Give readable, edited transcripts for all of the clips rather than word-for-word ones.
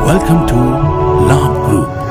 Welcome to Labh Group.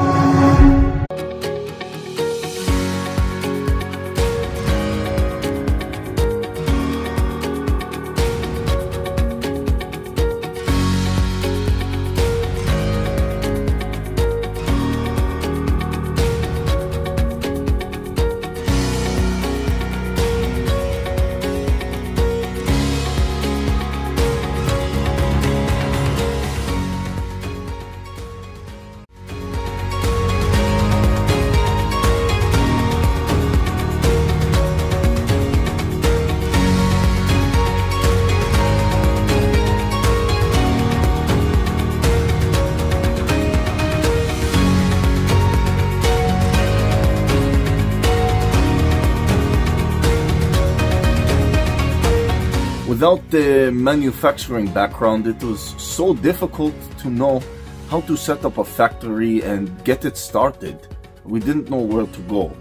Without the manufacturing background, it was so difficult to know how to set up a factory and get it started. We didn't know where to go.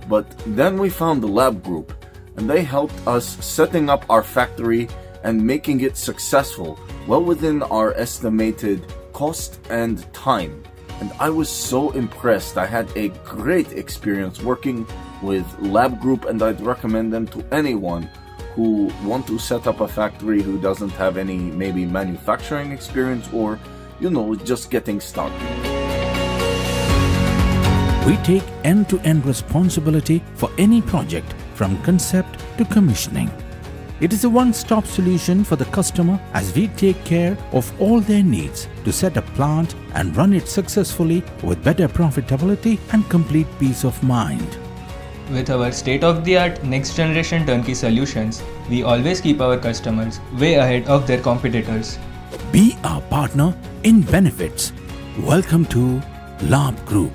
But then we found the Labh Group, and they helped us setting up our factory and making it successful, well within our estimated cost and time. And I was so impressed. I had a great experience working with Labh Group, and I'd recommend them to anyone who want to set up a factory who doesn't have any maybe manufacturing experience or, just getting started. We take end-to-end responsibility for any project from concept to commissioning. It is a one-stop solution for the customer as we take care of all their needs to set a plant and run it successfully with better profitability and complete peace of mind. With our state-of-the-art next-generation turnkey solutions, we always keep our customers way ahead of their competitors. Be our partner in benefits. Welcome to Labh Group.